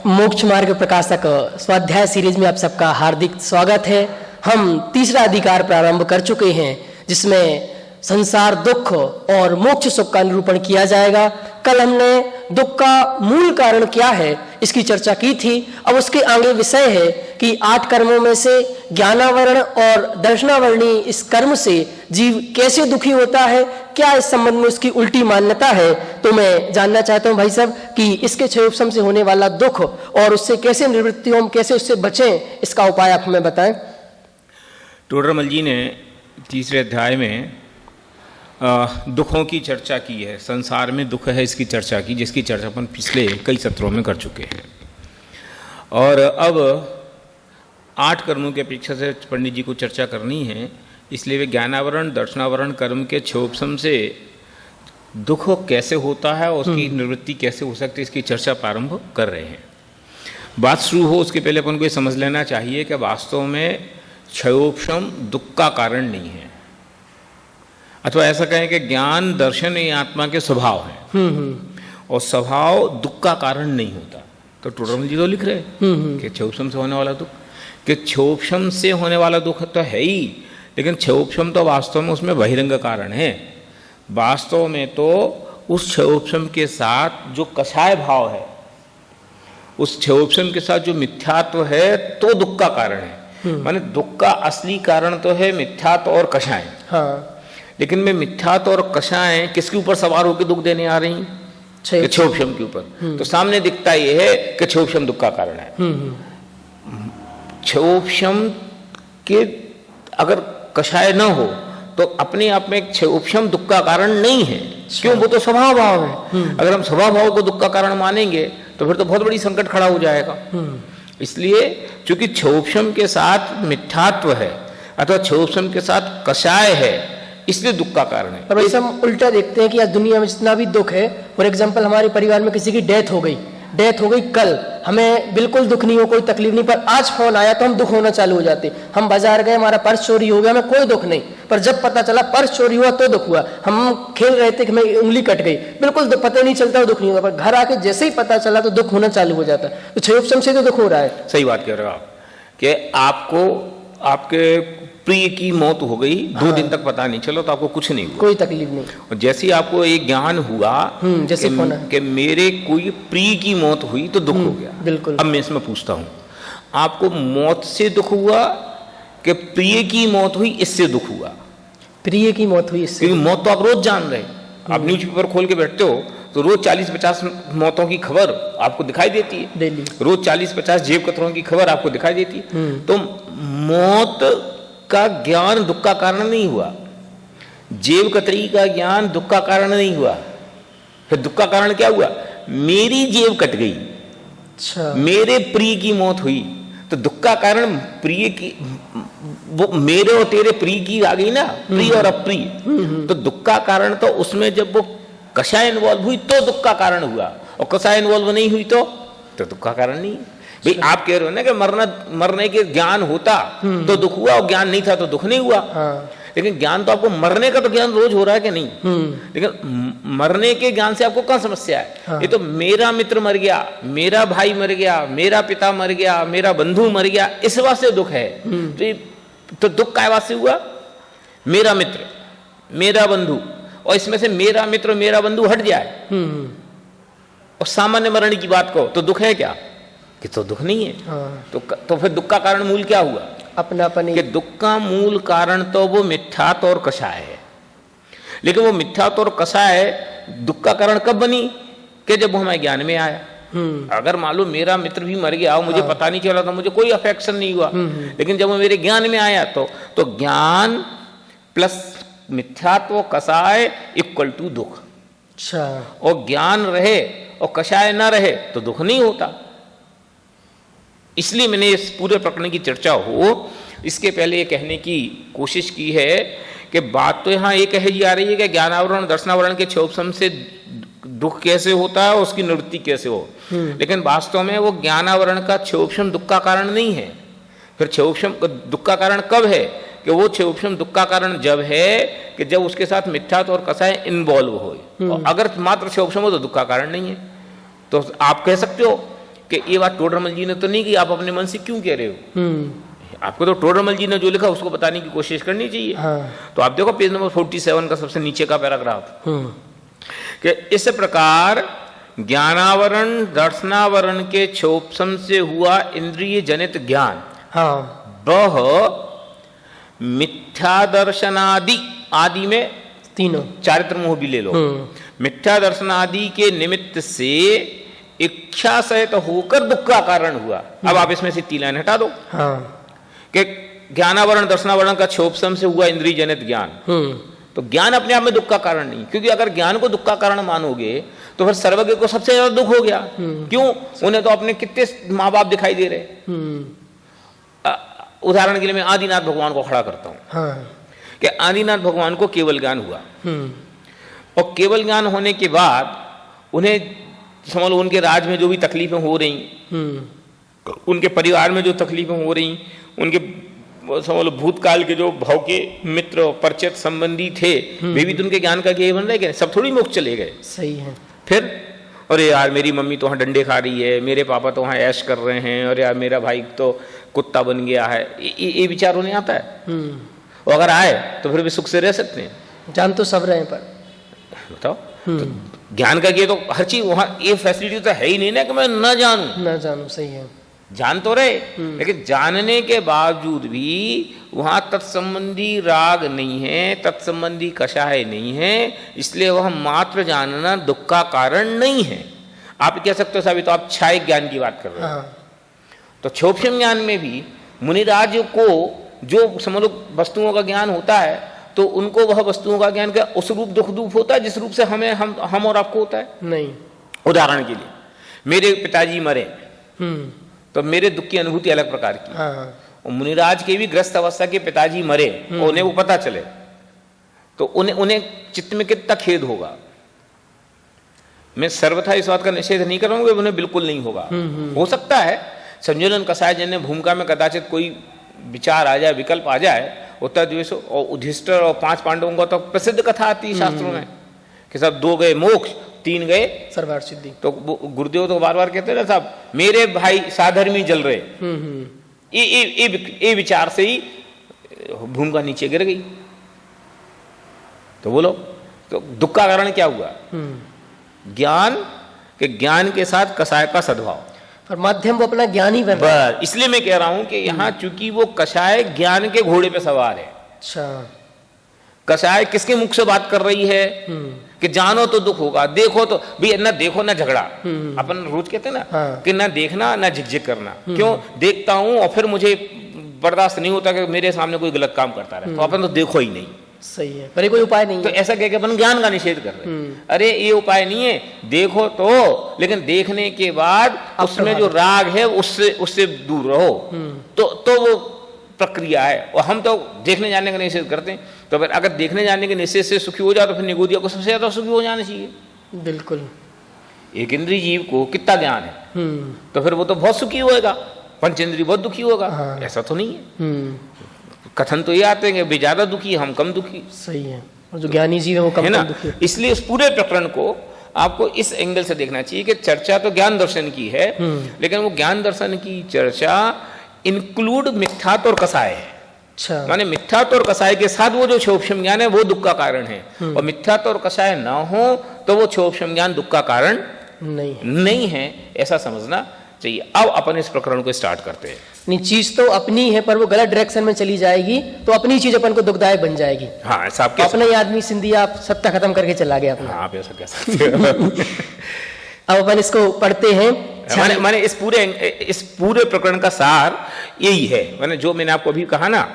मोक्ष मार्ग प्रकाशक स्वाध्याय सीरीज में आप सबका हार्दिक स्वागत है। हम तीसरा अधिकार प्रारंभ कर चुके हैं जिसमें संसार दुख और मोक्ष सुख का निरूपण किया जाएगा। कल हमने दुख का मूल कारण क्या है इसकी चर्चा की थी। अब उसके आगे विषय है कि 8 कर्मों में से ज्ञानावरण और दर्शनावरणी इस कर्म से जीव कैसे दुखी होता है, क्या इस संबंध में उसकी उल्टी मान्यता है। तो मैं जानना चाहता हूं भाई साहब कि इसके क्षयोपशम से होने वाला दुख और उससे कैसे निवृत्ति हो, हम कैसे उससे बचें, इसका उपाय आप हमें बताएं। टोडरमल जी ने तीसरे अध्याय में दुखों की चर्चा की है। संसार में दुख है इसकी चर्चा की, जिसकी चर्चा अपन पिछले कई सत्रों में कर चुके हैं। और अब 8 कर्मों की अपेक्षा से पंडित जी को चर्चा करनी है, इसलिए वे ज्ञानावरण दर्शनावरण कर्म के क्षयोपशम से दुख कैसे होता है और उसकी निवृत्ति कैसे हो सकती है, इसकी चर्चा प्रारंभ कर रहे हैं। बात शुरू हो उसके पहले अपन को ये समझ लेना चाहिए कि वास्तव में क्षयोपशम दुख का कारण नहीं है, अथवा ऐसा कहें कि ज्ञान दर्शन ये आत्मा के स्वभाव हैं और स्वभाव दुख का कारण नहीं होता। तो टोडरमल जी तो लिख रहे हैं कि क्षयोपशम से होने वाला दुख, कि क्षयोपशम से होने वाला दुख तो है ही, लेकिन क्षयोपशम तो वास्तव में उसमें बहिरंग कारण है। वास्तव में तो उस क्षयोपशम के साथ जो कषाय भाव है, उस क्षयोपशम के साथ जो मिथ्यात्व है तो दुख का कारण है। माने दुख का असली कारण तो है मिथ्यात्व और कषाय। हाँ। लेकिन मैं मिथ्यात्व और कषाय किसके ऊपर सवार होकर दुख देने आ रही, क्षयोपशम के ऊपर। तो सामने दिखता यह है कि क्षयोपशम दुख का कारण है। क्षयोपशम के अगर कषाय न हो तो अपने आप में क्षयोपशम दुख का कारण नहीं है। क्यों? वो तो स्वभाव भाव है। अगर हम स्वभाव भाव को दुख का कारण मानेंगे तो फिर तो बहुत बड़ी संकट खड़ा हो जाएगा। इसलिए चूंकि क्षयोपशम के साथ मिथ्यात्व है अथवा क्षयोपशम के साथ कषाय है, इसलिए दुख का कारण है। और वैसे हम उल्टा देखते हैं कि आज दुनिया में जितना भी दुख है, फॉर एग्जांपल हमारे परिवार में किसी की डेथ हो गई कल, हमें बिल्कुल दुख नहीं हो, कोई तकलीफ नहीं, पर आज फोन आया तो हम दुख होना चालू हो जाते। हम बाजार गए, हमारा पर्स चोरी हो गया, हमें कोई दुख नहीं, पर जब पता चला पर्स चोरी हुआ तो दुख हुआ। हम खेल रहे थे कि हमें उंगली कट गई, बिल्कुल पता नहीं चलता और दुख नहीं होता, पर घर आके जैसे ही पता चला तो दुख होना चालू हो जाता। तो क्षयोपशम से तो दुख हो रहा है। सही बात कह रहे हो आप कि आपको आपके प्रिय की मौत हो गई, 2 दिन तक पता नहीं चला तो आपको कुछ नहीं हुआ, कोई तकलीफ नहीं। और जैसे ही आपको एक ज्ञान हुआ जैसे कि मेरे कोई प्रिय की मौत हुई तो दुख हो गया। बिल्कुल। अब मैं इसमें पूछता हूँ, आपको मौत से दुख हुआ कि प्रिय की मौत हुई इससे दुख हुआ? प्रिय की मौत हुई इससे। क्योंकि मौत तो आप रोज जान रहे हैं। आप न्यूज़पेपर खोल के बैठते हो तो रोज 40-50 मौतों की खबर आपको दिखाई देती है डेली। रोज 40-50 जेब कतरों की खबर आपको दिखाई देती है। तो मौत का ज्ञान दुख का कारण नहीं हुआ, जेब कतरी का ज्ञान दुख का कारण नहीं हुआ। फिर दुख का कारण क्या हुआ? मेरी जेब कट गई, अच्छा, मेरे प्रिय की मौत हुई, तो दुख का कारण प्रिय की, वो मेरे और तेरे प्रिय की आ गई ना, प्रिय और अप्रिय। तो दुख का कारण तो उसमें जब वो कषाय इन्वॉल्व हुई तो दुख का कारण हुआ, और कषाय इन्वॉल्व नहीं हुई तो दुख का कारण नहीं। भाई आप कह रहे हो ना कि मरने के ज्ञान होता तो दुख हुआ और ज्ञान नहीं था तो दुख नहीं हुआ। हाँ। लेकिन ज्ञान तो आपको मरने का तो ज्ञान रोज हो रहा है कि नहीं? लेकिन मरने के ज्ञान से आपको कहाँ समस्या है? हाँ। ये तो मेरा मित्र मर गया, मेरा भाई मर गया, मेरा पिता मर गया, मेरा बंधु मर गया, इस वास्ते दुख है। तो दुख काय वास्ते हुआ? मेरा मित्र, मेरा बंधु, और इसमें से मेरा मित्र मेरा बंधु हट जाए और सामान्य मरने की बात कहो तो दुख है क्या? कि तो दुख नहीं है। हाँ। तो फिर दुख का कारण मूल क्या हुआ? अपनापन। कि दुख का मूल कारण तो वो मिथ्यात्व और कषाय है। लेकिन वो मिथ्यात्व और कषाय दुख का कारण कब बनी? कि जब वो हमारे ज्ञान में आया। अगर मान लो मेरा मित्र भी मर गया और मुझे पता नहीं चला था, मुझे कोई अफेक्शन नहीं हुआ, लेकिन जब वो मेरे ज्ञान में आया तो ज्ञान प्लस मिथ्यात्व कषाय इक्वल टू दुख। अच्छा। और ज्ञान रहे और कषाय ना रहे तो दुख नहीं होता। इसलिए मैंने इस पूरे प्रकरण की चर्चा हो इसके पहले ये कहने की कोशिश की है कि बात तो यहाँ ये कही जा रही है कि ज्ञानावरण दर्शनावरण के क्षयोपशम से दुख कैसे होता है, उसकी निवृत्ति कैसे हो। लेकिन वास्तव में वो ज्ञानावरण का क्षयोपशम दुख का कारण नहीं है। फिर क्षयोपशम दुख का कारण कब है? कि वो क्षयोपशम दुख का कारण जब है कि जब उसके साथ मिथ्यात्व और कषाय इन्वॉल्व हो। और अगर मात्र क्षयोपशम हो तो दुख का कारण नहीं है। तो आप कह सकते हो कि ये बात टोडरमल जी ने तो नहीं की, आप अपने मन से क्यों कह रहे हो? आपको तो टोडरमल जी ने जो लिखा उसको बताने की कोशिश करनी चाहिए। तो आप देखो पेज नंबर 47 का सबसे नीचे का पैराग्राफ, कि इस प्रकार ज्ञानावरण दर्शनावरण के क्षोभसम से हुआ इंद्रिय जनित ज्ञान वह मिथ्या दर्शनादि, आदि में तीनों चारित्र मोह भी ले लो, मिथ्या दर्शनादि के निमित्त से इच्छा सहित होकर दुख का कारण हुआ। अब आप इसमें से 3 लाइन हटा दो कि ज्ञानावरण दर्शनावरण का क्षोभसम से हुआ इंद्रिय जनित ज्ञान, तो ज्ञान अपने आप में दुख का कारण नहीं, क्योंकि अगर ज्ञान को दुख का कारण मानोगे तो फिर सर्वज्ञ को सबसे ज्यादा दुख हो गया। क्यों? उन्हें तो अपने कितने माँ बाप दिखाई दे रहे। उदाहरण के लिए मैं आदिनाथ भगवान को खड़ा करता हूं कि आदिनाथ भगवान को केवल ज्ञान हुआ, और केवल ज्ञान होने के बाद उन्हें समझ लो उनके राज में जो भी तकलीफें हो रही, उनके परिवार में जो तकलीफें हो रही, उनके समझ लो भूतकाल के जो भाव के मित्र परिचित संबंधी थे, वे भी तो उनके ज्ञान का ज्ञेय बन रहे, सब थोड़ी मुक्त चले गए। सही है। फिर अरे यार मेरी मम्मी तो वहाँ डंडे खा रही है, मेरे पापा तो वहाँ ऐश कर रहे हैं, और यार मेरा भाई तो कुत्ता बन गया है, ये विचार उन्हें आता है। और अगर आए तो फिर भी सुख से रह सकते हैं। जान तो सब रहे हैं, पर बताओ तो ज्ञान का ज्ञेय तो हर चीज, वहाँ ये फैसिलिटी तो है ही नहीं ना कि मैं न जानूं। सही है, जान तो रहे, लेकिन जानने के बावजूद भी वहां तत्संबंधी राग नहीं है, तत्संबंधी कषाय नहीं है, इसलिए वह मात्र जानना दुख का कारण नहीं है। आप कह सकते हो साहब तो आप छाय ज्ञान की बात कर रहे हो। तो क्षोभसम ज्ञान में भी मुनिराज को जो समझ लो वस्तुओं का ज्ञान होता है, तो उनको वह वस्तुओं का ज्ञान का उस रूप दुख रूप होता है जिस रूप से हम और आपको होता है नहीं। उदाहरण के लिए मेरे पिताजी मरे, तो मेरे दुख की अनुभूति अलग प्रकार की। और मुनिराज के भी ग्रस्त अवस्था के पिताजी मरे और उन्हें वो पता चले, तो उन्हें चित्त में कितना खेद होगा। मैं सर्वथा इस बात का निषेध नहीं कर रहा हूं कि उन्हें बिल्कुल नहीं होगा। हो सकता है संयोजन कसाय जन्य भूमिका में कदाचित कोई विचार आ जाए, विकल्प आ जाए, उत्तर द्वेष और युधिष्ठिर और 5 पांडवों का तो प्रसिद्ध कथा आती है शास्त्रों में कि सब 2 गए मोक्ष, 3 गए सर्वार्थ सिद्धि। तो गुरुदेव तो बार बार कहते ना साहब मेरे भाई साधर्मी जल रहे, ये विचार से ही भूमिका नीचे गिर गई। तो बोलो तो दुख का कारण क्या हुआ? ज्ञान के ज्ञान के साथ कषाय का सद्भाव, पर माध्यम वो अपना ज्ञान ही बन रहा है। इसलिए मैं कह रहा हूं कि यहाँ चूंकि वो कषाय ज्ञान के घोड़े पे सवार है। अच्छा, कषाय किसके मुख से बात कर रही है कि जानो तो दुख होगा, देखो तो भी ना, देखो ना झगड़ा। अपन रोज कहते हैं ना कि ना देखना ना झिकझिक करना। क्यों? देखता हूं और फिर मुझे बर्दाश्त नहीं होता कि मेरे सामने कोई गलत काम करता रहे, तो अपन तो देखो ही नहीं। सही है, पर कोई उपाय नहीं। तो ऐसा कह के अपन ज्ञान का निषेध कर रहे हैं। अरे ये उपाय नहीं है, देखो तो, लेकिन देखने के बाद उसमें जो राग है उससे दूर रहो। तो वो प्रक्रिया है। और हम तो देखने जाने का निषेध करते हैं। तो फिर अगर देखने जाने के निषेध से सुखी हो जाए तो फिर निगोदिया को सबसे ज्यादा सुखी हो जाना चाहिए। बिल्कुल, एक इंद्रिय जीव को कितना ज्ञान है, तो फिर वो तो बहुत सुखी होएगा, पंचेंद्रिय बहुत दुखी होगा। ऐसा तो नहीं है। कथन तो ये आते हैं कि ज्यादा दुखी, हम कम दुखी। सही है, और जो ज्ञानी जीव है वो कम दुखी। इसलिए इस पूरे प्रकरण को आपको इस एंगल से देखना चाहिए कि चर्चा तो ज्ञान दर्शन की है, लेकिन वो ज्ञान दर्शन की चर्चा इंक्लूड मिथ्यात्व और कसाय है। अच्छा, माने मिथ्यात्व और कसाय के साथ वो जो क्षोभसम ज्ञान है वो दुख का कारण है, और मिथ्यात्व और कसाय ना हो तो वो क्षोभसम ज्ञान दुख का कारण नहीं है। ऐसा समझना चाहिए। अब अपन इस प्रकरण को स्टार्ट करते हैं। नहीं, चीज तो अपनी है, पर वो गलत डायरेक्शन में चली जाएगी तो अपनी चीज अपन को दुखदायक बन जाएगी। हाँ, ऐसा आपके अपना ही आदमी सिंधी आप सत्ता खत्म करके चला गया अपना। हाँ, आप ऐसा कह सकते हो। अब अपन इसको पढ़ते हैं। माने इस पूरे प्रकरण का सार यही है। माने जो मैंने आपको अभी कहा ना,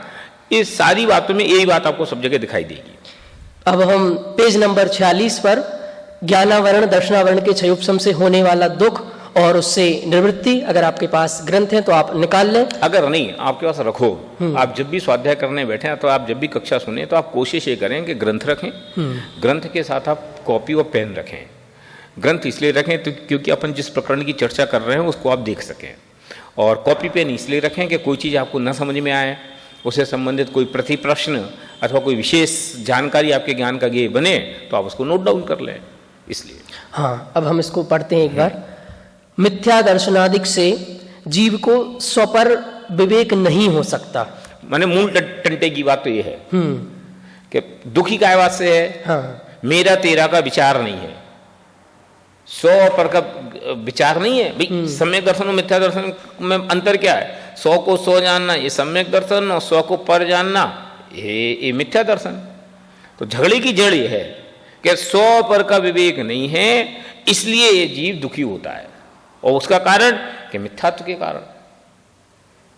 इस सारी बातों में यही बात आपको सब जगह दिखाई देगी। अब हम पेज नंबर 46 पर ज्ञानावरण दर्शनावरण के क्षयोपशम से होने वाला दुख और उससे निवृत्ति, अगर आपके पास ग्रंथ है तो आप निकाल लें, अगर नहीं आपके पास रखो। आप जब भी स्वाध्याय करने बैठे तो आप जब भी कक्षा सुने तो आप कोशिश ये करें कि ग्रंथ रखें। ग्रंथ के साथ आप कॉपी और पेन रखें। ग्रंथ इसलिए रखें तो क्योंकि अपन जिस प्रकरण की चर्चा कर रहे हैं उसको आप देख सकें, और कॉपी पेन इसलिए रखें कि कोई चीज़ आपको न समझ में आए, उससे संबंधित कोई प्रति प्रश्न अथवा कोई विशेष जानकारी आपके ज्ञान का ज्ञेय बने तो आप उसको नोट डाउन कर लें। इसलिए हाँ, अब हम इसको पढ़ते हैं एक बार। मिथ्या दर्शनादिक से जीव को स्वपर विवेक नहीं हो सकता। माने मूल टंटे की बात तो ये है कि दुखी काय बात से है, हाँ, मेरा तेरा का विचार नहीं है, सौ पर का विचार नहीं है भाई। सम्यक दर्शन और मिथ्या दर्शन में अंतर क्या है? सौ को सौ जानना ये सम्यक दर्शन, और सौ को पर जानना ये मिथ्या दर्शन। तो झगड़े की जड़ ये है कि सौ पर का विवेक नहीं है, इसलिए ये जीव दुखी होता है। और उसका कारण कि मिथ्यात्व के कारण,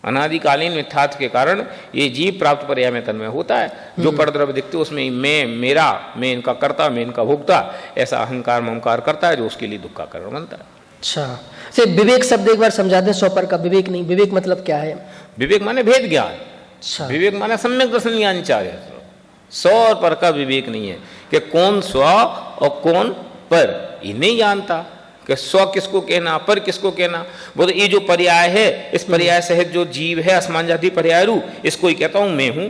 अनादिकालीन मिथ्यात्व के कारण ये जीव प्राप्त पर्याय में तन्मय होता है। जो परद्रव्य दिखते उसमें मैं, मेरा, मैं इनका कर्ता, मैं इनका भोक्ता, ऐसा अहंकार ममकार करता है, जो उसके लिए दुख का कारण बनता है। अच्छा, से विवेक शब्द एक बार समझा दें। स्वपर का विवेक नहीं, विवेक मतलब क्या है? विवेक माने भेद ज्ञान, अच्छा, विवेक माने सम्यक दर्शन ज्ञान चाहिए। स्व और पर का विवेक नहीं है कि कौन स्व और कौन पर, ये नहीं जानता कि स्व किसको कहना, पर किसको कहना। वो तो ये जो पर्याय है, इस पर्याय सहित जो जीव है असमान जाति पर्याय रू, इसको ही कहता हूं मैं हूं।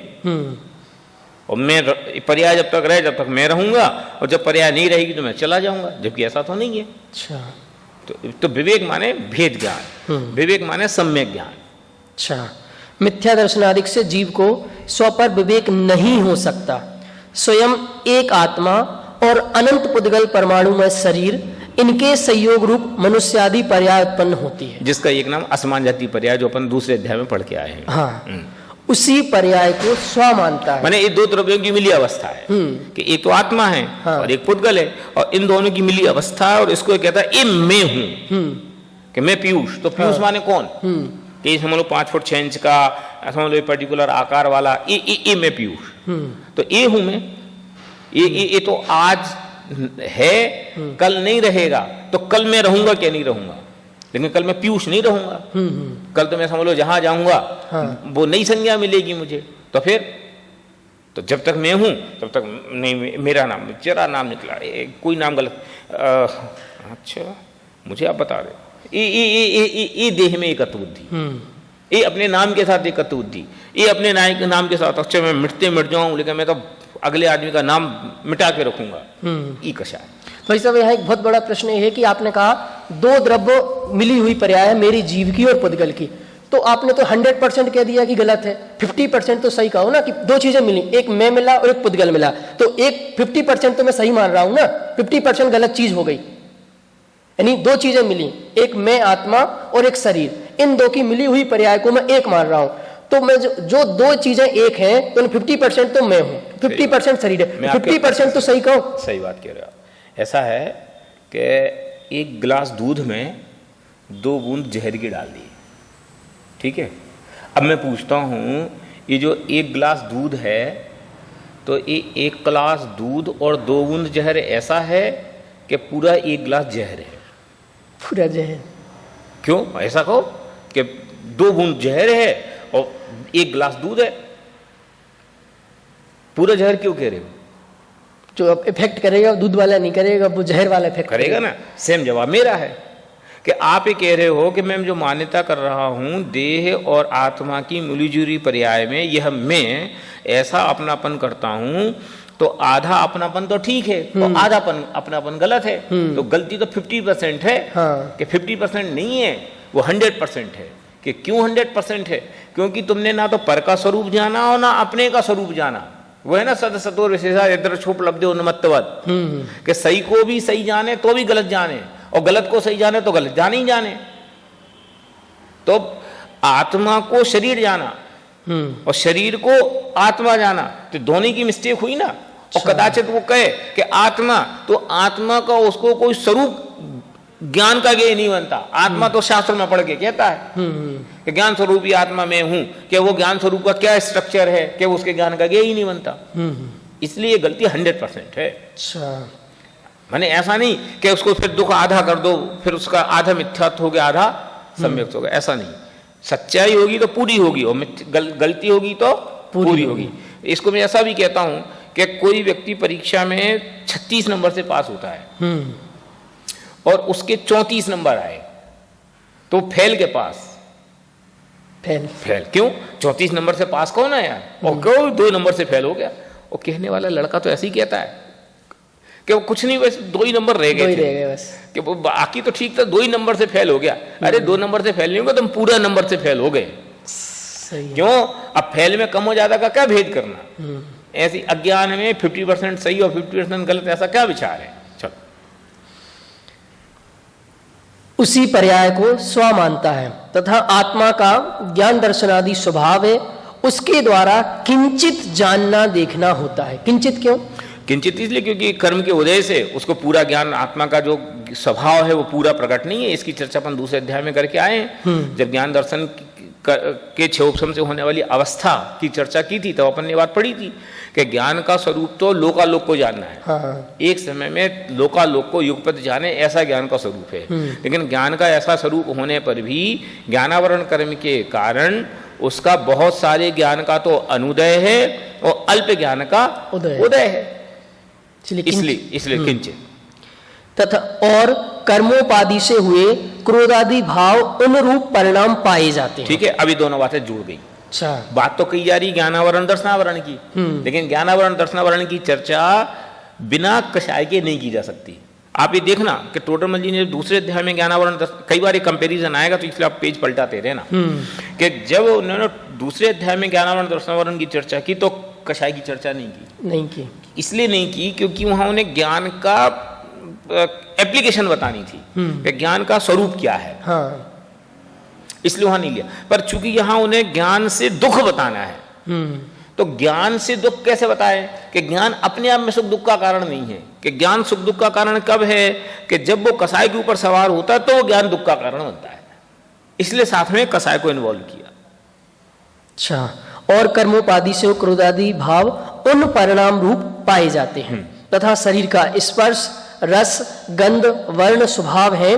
और मैं पर्याय जब तक रहे जब तक मैं रहूंगा, और जब पर्याय नहीं रहेगी तो मैं चला जाऊंगा, जबकि ऐसा तो नहीं है। अच्छा, तो विवेक माने भेद ज्ञान, विवेक माने सम्यक ज्ञान। अच्छा, मिथ्या दर्शनादिक से जीव को स्व पर विवेक नहीं हो सकता। स्वयं एक आत्मा और अनंत पुद्गल परमाणुमय शरीर, इनके संयोग रूप मनुष्यादि पर्याय उत्पन्न होती है, जिसका एक नाम असमान जाति पर्याय, जो अपन दूसरे अध्याय में पढ़ के आए हैं। हाँ, उसी पर्याय को स्व मानता है। माने ये दो द्रव्यों की मिली अवस्था है कि एक तो आत्मा है, हाँ, और एक पुद्गल है, और इन दोनों की मिली अवस्था है। और इसको कहता है ये मैं हूं, कि मैं पीयूष। तो पीयूष माने कौन? कि समझ लो 5 फुट 6 इंच का, समझ लो पर्टिकुलर आकार वाला, ये मैं पीयूष। तो ये हूं मैं, ये तो आज है, कल नहीं रहेगा। तो कल मैं रहूंगा क्या? नहीं रहूंगा। लेकिन कल मैं पीयूष नहीं रहूंगा। कल तो मैं समझ लो जहां जाऊंगा, हाँ, वो नई संज्ञा मिलेगी मुझे। तो फिर तो जब तक मैं हूं तब तक नहीं, मेरा नाम, जरा नाम निकला, कोई नाम गलत, अच्छा मुझे आप बता रहे, ये देह में एकत्व बुद्धि, ये अपने नाम के साथ एकत्व बुद्धि, ये अपने नाम के साथ, अच्छा मैं मिटते मिट जाऊं, लेकिन मैं तो अगले आदमी का नाम मिटा के रखूंगा, ये कशा है। भाई साहब, यहाँ एक बहुत बड़ा प्रश्न ये है कि आपने कहा दो द्रव्य मिली हुई पर्याय है, मेरी जीव की और पुद्गल की। तो आपने तो 100% कह दिया कि गलत है। 50% तो सही कहो ना, कि दो चीजें मिली, एक मैं मिला और एक पुद्गल मिला। तो एक 50% तो मैं सही मान रहा हूं ना, 50% गलत चीज हो गई। यानी दो चीजें मिली, एक मैं आत्मा और एक शरीर, इन दो की मिली हुई पर्याय को मैं एक मान रहा हूं। तो मैं जो दो चीजें एक हैं, तो 50% तो मैं हूं, 50% शरीर है, 50% तो सही कहो। सही बात कह रहे हो। ऐसा है कि एक गिलास दूध में 2 बूंद जहर की डाल दी, ठीक है। अब मैं पूछता हूं, ये जो एक गिलास दूध है, तो ये एक गिलास दूध और 2 बूंद जहर ऐसा है कि पूरा एक गिलास जहर है? पूरा जहर। क्यों ऐसा कहो कि 2 बूंद जहर है और एक गिलास दूध है? पूरा जहर क्यों कह रहे हो? जो इफेक्ट करेगा दूध वाला नहीं करेगा, वो जहर वाला इफेक्ट करेगा ना। सेम जवाब मेरा है कि आप ये कह रहे हो कि मैं जो मान्यता कर रहा हूं देह और आत्मा की मिलीजुली पर्याय में, यह मैं ऐसा अपनापन करता हूं, तो आधा अपनापन तो ठीक है, तो आधा अपनापन गलत है। तो गलती तो 50% है, हाँ, कि 50% नहीं है, वो 100% है। कि क्यों 100% है? क्योंकि तुमने ना तो पर का स्वरूप जाना और ना अपने का स्वरूप जाना। वो है ना सद सतोर विशेषा यद्रक्षोपलब्धि उन्मत्तवत, कि सही को भी सही जाने तो भी गलत जाने, और गलत को सही जाने तो गलत जाने ही जाने। तो आत्मा को शरीर जाना और शरीर को आत्मा जाना, तो दोनों की मिस्टेक हुई ना। और कदाचित वो कहे कि आत्मा, तो आत्मा का उसको कोई स्वरूप ज्ञान का ज्ञेय नहीं बनता। आत्मा तो शास्त्र में पढ़ के कहता है कि ज्ञान स्वरूप ही आत्मा में हूं, कि वो ज्ञान स्वरूप का क्या स्ट्रक्चर है कि उसके ज्ञान का ज्ञेय ही नहीं बनता। इसलिए गलती 100% है। अच्छा, माने ऐसा नहीं कि उसको फिर दुख आधा कर दो, फिर उसका आधा मिथ्यात्व हो गया, आधा सम्यक हो गया, ऐसा नहीं। सच्चाई होगी तो पूरी होगी, और गलती होगी तो पूरी होगी। इसको मैं ऐसा भी कहता हूं कि कोई व्यक्ति परीक्षा में 36 नंबर से पास होता है और उसके 34 नंबर आए, तो फेल के पास। फेल क्यों? 34 नंबर से पास कौन है यार, और क्यों 2 नंबर से फेल हो गया? और कहने वाला लड़का तो ऐसे ही कहता है कि वो कुछ नहीं, बस 2 ही नंबर रह दो ही गए रह थे, गए बस। कि वो बाकी तो ठीक था, 2 ही नंबर से फेल हो गया। अरे 2 नंबर से फेल नहीं होगा, तुम पूरा नंबर से फेल हो गए। सही है। क्यों? अब फेल में कम हो ज्यादा का क्या भेद करना? ऐसी अज्ञान में 50% सही और 50% गलत, ऐसा क्या विचार है? चलो, उसी पर्याय को स्व मानता है तथा आत्मा का ज्ञान दर्शन आदि स्वभाव है, उसके द्वारा किंचित जानना देखना होता है। किंचित क्यों? किंचित इसलिए क्योंकि कर्म के उदय से उसको पूरा ज्ञान, आत्मा का जो स्वभाव है वो पूरा प्रकट नहीं है। इसकी चर्चा अपन दूसरे अध्याय में करके आए हैं। जब ज्ञान दर्शन के क्षोभसम से होने वाली अवस्था की चर्चा की थी, तब अपन ने बात पढ़ी थी कि ज्ञान का स्वरूप तो लोकालोक को जानना है। हाँ। एक समय में लोकालोक को युगपत जाने, ऐसा ज्ञान का स्वरूप है। लेकिन ज्ञान का ऐसा स्वरूप होने पर भी ज्ञानावरण कर्म के कारण उसका बहुत सारे ज्ञान का तो अनुदय है और अल्प ज्ञान का उदय है। इसलिए किंचित तथा और कर्मोपादि से हुए क्रोधादि भाव उन रूप परिणाम पाए जाते हैं। ठीक है, अभी दोनों बातें जुड़ गई। अच्छा, बात तो कही जा रही ज्ञानावरण दर्शनावरण की, लेकिन ज्ञानावरण दर्शनावरण की चर्चा बिना कषाय के नहीं की जा सकती। आप ये देखना कि टोडरमल जी ने दूसरे अध्याय में ज्ञानावरण, कई बार ये कंपैरिजन आएगा तो इसलिए आप पेज पलटाते रहना कि जब उन्होंने दूसरे अध्याय में ज्ञानावरण दर्शनावरण की चर्चा की तो कषाय की चर्चा नहीं की। इसलिए नहीं की क्योंकि वहां उन्हें ज्ञान का एप्लीकेशन बतानी थी कि ज्ञान का स्वरूप क्या है। हाँ। इसलिए वहां नहीं लिया। पर चूंकि यहां उन्हें ज्ञान से दुख बताना है, तो ज्ञान से दुख कैसे बताए? कि ज्ञान अपने आप में सुख दुख का कारण नहीं है। कि ज्ञान सुख दुख का कारण कब है? कि जब वो कसाय के ऊपर सवार होता है तो वो ज्ञान दुख का कारण बनता है। इसलिए साथ में कसाय को इन्वॉल्व किया। अच्छा, और कर्मोपादि से क्रोधादि भाव उन परिणाम रूप पाए जाते हैं तथा शरीर का स्पर्श, रस, गंध, वर्ण, स्वभाव है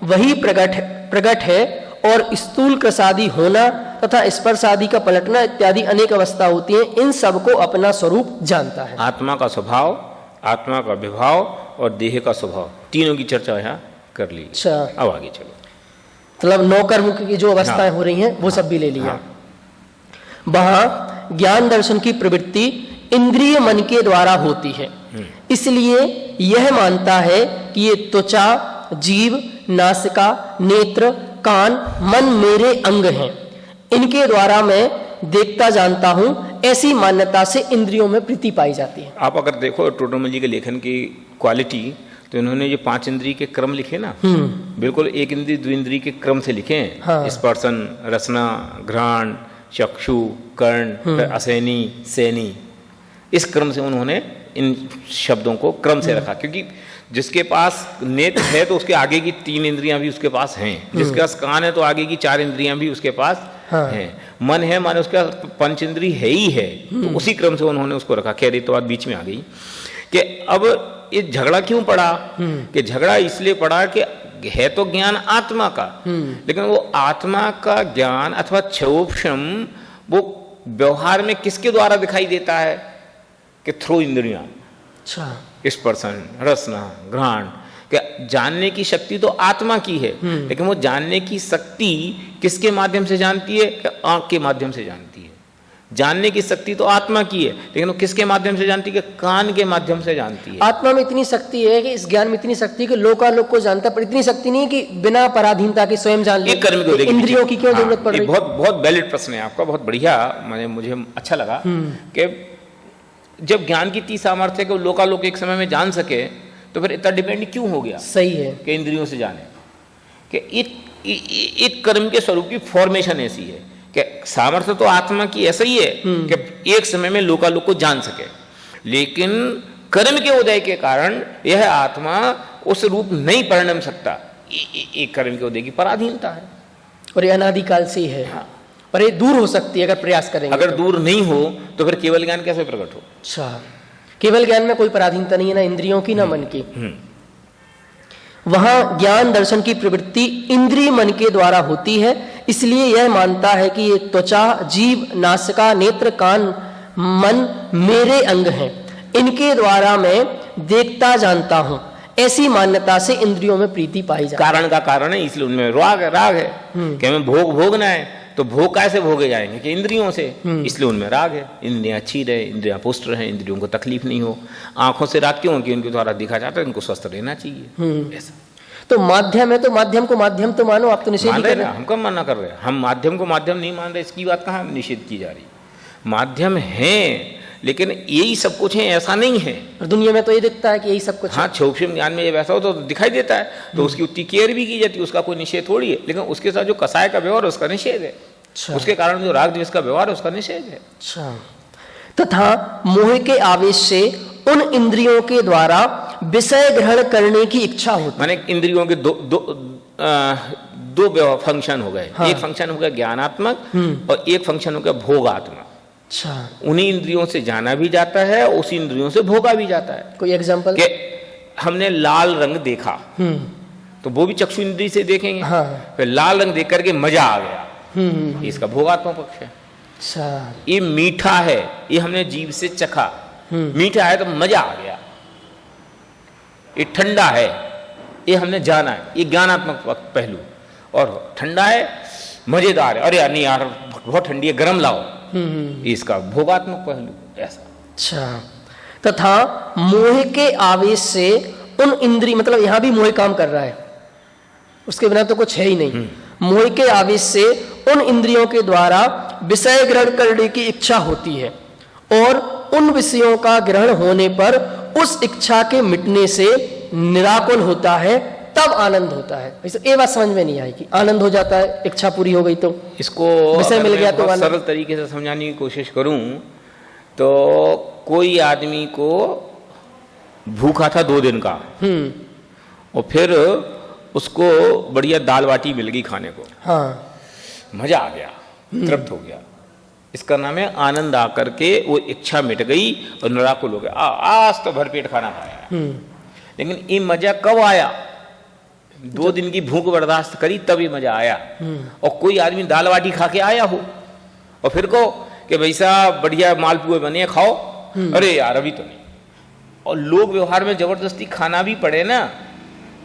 वही प्रकट है और स्थूल कृशादि होना तथा स्पर्श आदि का पलटना इत्यादि अनेक अवस्था होती है। इन सब को अपना स्वरूप जानता है। आत्मा का स्वभाव, आत्मा का विभाव और देह का स्वभाव, तीनों की चर्चा यहाँ कर ली। अच्छा, अब आगे चलो। मतलब 9 कर्म की जो अवस्थाएं हो रही हैं वो सब भी ले लिया। वहां ज्ञान दर्शन की प्रवृत्ति इंद्रिय मन के द्वारा होती है, इसलिए यह मानता है कि ये त्वचा, जीव, नासिका, नेत्र, कान, मन मेरे अंग हैं, इनके द्वारा मैं देखता जानता हूं। ऐसी मान्यता से इंद्रियों में प्रीति पाई जाती है। आप अगर देखो टोडरमल जी के लेखन की क्वालिटी, तो इन्होंने ये 5 इंद्रिय के क्रम लिखे ना, बिल्कुल एक इंद्रिय द्विंद्रिय के क्रम से लिखे हैं। हाँ। स्पर्शन, रसना, घ्राण, चक्षु, कर्ण, असैनी, सैनी, इस क्रम से उन्होंने इन शब्दों को क्रम से रखा। क्योंकि जिसके पास नेत्र है तो उसके आगे की 3 इंद्रियां भी उसके पास हैं, जिसके पास कान है तो आगे की 4 इंद्रियां भी उसके पास हैं, मन है माने उसका 5 इंद्रिय है ही है, तो उसी क्रम से उन्होंने उसको रखा। खैर ये तो बात बीच में आ गई कि अब ये झगड़ा क्यों पड़ा? कि झगड़ा इसलिए पड़ा कि है तो ज्ञान आत्मा का, लेकिन वो आत्मा का ज्ञान अथवा क्षोभशम वो व्यवहार में किसके द्वारा दिखाई देता है? कि थ्रू इंद्रियां। अच्छा, स्पर्शन, रसना, घ्राण, क्या जानने की शक्ति तो आत्मा की है, लेकिन वो जानने की शक्ति किसके माध्यम से जानती है? कि आंख के माध्यम से जानती है। जानने की शक्ति तो आत्मा की है, लेकिन वो किसके माध्यम से जानती है? कि कान के माध्यम से जानती है। आत्मा में इतनी शक्ति है कि इस ज्ञान में इतनी शक्ति है कि लोकालोक को जानता, पर इतनी शक्ति नहीं कि बिना पराधीनता के स्वयं जान ले। इंद्रियों की क्यों जरूरत पड़ रही? बहुत वैलिड प्रश्न है आपका, बहुत बढ़िया, मुझे अच्छा लगा कि जब ज्ञान की इतनी सामर्थ्य है कि लोकालोक एक समय में जान सके, तो फिर इतना डिपेंड क्यों हो गया? सही है कि इंद्रियों से जाने। कि एक कर्म के स्वरूप की फॉर्मेशन ऐसी है कि सामर्थ्य तो आत्मा की ऐसा ही है कि एक समय में लोकालोक को जान सके, लेकिन कर्म के उदय के कारण यह आत्मा उस रूप नहीं परिणम सकता। एक कर्म के उदय की पराधीनता है और ये अनादिकाल से ही है। हाँ। पर ये दूर हो सकती है अगर प्रयास करेंगे। अगर दूर नहीं हो तो फिर केवल ज्ञान कैसे प्रकट हो? अच्छा, केवल ज्ञान में कोई पराधीनता नहीं है, ना इंद्रियों की ना मन की। वहां ज्ञान दर्शन की प्रवृत्ति इंद्रिय मन के द्वारा होती है, इसलिए यह मानता है कि ये त्वचा, जीव, नासिका, नेत्र, कान, मन मेरे अंग हैं, इनके द्वारा मैं देखता जानता हूं। ऐसी मान्यता से इंद्रियों में प्रीति पाई जाती है। कारण का कारण है, इसलिए उनमें राग है कि हमें भोगना है, तो भोग कैसे भोगे जाएंगे कि इंद्रियों से, इसलिए उनमें राग है। इंद्रियां अच्छी रहे, इंद्रियां पुष्ट रहे, इंद्रियों को तकलीफ नहीं हो। आंखों से राग क्यों? कि उनके द्वारा दिखा जाता है, उनको स्वस्थ रहना चाहिए। ऐसा तो माध्यम है, तो माध्यम को माध्यम तो मानो, आप तो निषेध मान ही रहे कर ना, रहे हम कब मना कर रहे हैं? हम माध्यम को माध्यम नहीं मान रहे, इसकी बात कहाँ निषेध की जा रही? माध्यम है, लेकिन यही सब कुछ है ऐसा नहीं है। और दुनिया में तो ये दिखता है कि यही सब कुछ है। हाँ, सूक्ष्म ज्ञान में जब ऐसा हो तो दिखाई देता है, तो उसकी उतनी केयर भी की जाती है, उसका कोई निषेध थोड़ी है। लेकिन उसके साथ जो कसाय का व्यवहार है उसका निषेध है। अच्छा। उसके कारण जो राग द्वेष का व्यवहार है उसका निषेध है। अच्छा। तथा मोह के आवेश से उन इंद्रियों के द्वारा विषय ग्रहण करने की इच्छा होती। माने इंद्रियों के दो फंक्शन हो गए। हाँ। एक फंक्शन हो गया ज्ञानात्मक और एक फंक्शन हो गया भोगात्मक। अच्छा। उन्हीं इंद्रियों से जाना भी जाता है, उसी इंद्रियों से भोगा भी जाता है। कोई एग्जांपल? कि हमने लाल रंग देखा, तो वो भी चक्षु इंद्रिय से देखेंगे। हाँ। फिर लाल रंग देख करके मजा आ गया, इसका भोगात्मक पक्ष है। अच्छा। ये मीठा है, ये हमने जीभ से चखा, मीठा है तो मजा आ गया। ये ठंडा है, ये हमने जाना है, ये ज्ञानात्मक पहलू। और ठंडा है, मजेदार है, अरे यार नहीं यार बहुत ठंडी है, गर्म लाओ, इसका भोगात्मक पहलू। ऐसा। अच्छा। तथा मोह के आवेश से उन इंद्रिय, मतलब यहां भी मोह काम कर रहा है, उसके बिना तो कुछ है ही नहीं। मोह के आवेश से उन इंद्रियों के द्वारा विषय ग्रहण करने की इच्छा होती है, और उन विषयों का ग्रहण होने पर उस इच्छा के मिटने से निराकुल होता है, तब आनंद होता है। ये बात समझ में नहीं आई कि आनंद हो जाता है, इच्छा पूरी हो गई तो, इसको विषय मिल गया तो बहुत आनंद। सरल तरीके से समझाने की कोशिश करूं तो कोई आदमी को भूखा था 2 दिन का, और फिर उसको बढ़िया दाल बाटी मिल गई खाने को। हाँ। मजा आ गया, तृप्त हो गया, इसका नाम है आनंद। आकर के वो इच्छा मिट गई और निराकुल हो गया। आज तो भरपेट खाना खाया। लेकिन ये मजा कब आया? 2 दिन की भूख बर्दाश्त करी तब ये मजा आया। और कोई आदमी दाल बाटी खा के आया हो और फिर को कि भाई साहब बढ़िया मालपुए बने खाओ, अरे यार अभी तो नहीं। और लोग व्यवहार में जबरदस्ती खाना भी पड़े ना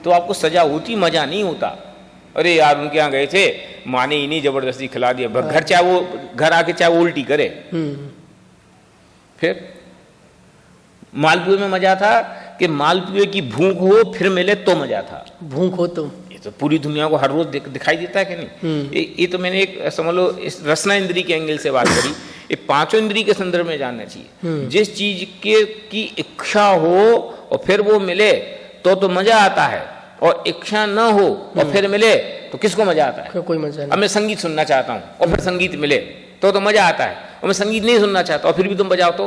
तो आपको सजा होती, मजा नहीं होता। अरे यार उनके यहाँ गए थे, माने ही नहीं, जबरदस्ती खिला दिया। घर चाहे वो घर आके चाहे वो उल्टी करे। फिर मालपुए में मजा था कि मालपुए की भूख हो फिर मिले तो मजा था। भूख हो तो ये तो पूरी दुनिया को हर रोज दिखाई देता है कि नहीं? ये तो मैंने एक समझ लो इस रसना इंद्री के एंगल से बात करी। ये 5 इंद्री के संदर्भ में जानना चाहिए। जिस चीज की इच्छा हो और फिर वो मिले तो मजा आता है, और इच्छा न हो और फिर मिले तो किसको मजा आता है? कोई मजा नहीं। अब मैं संगीत सुनना चाहता हूँ और फिर संगीत मिले तो मजा आता है, और मैं संगीत नहीं सुनना चाहता और फिर भी तुम बजाओ तो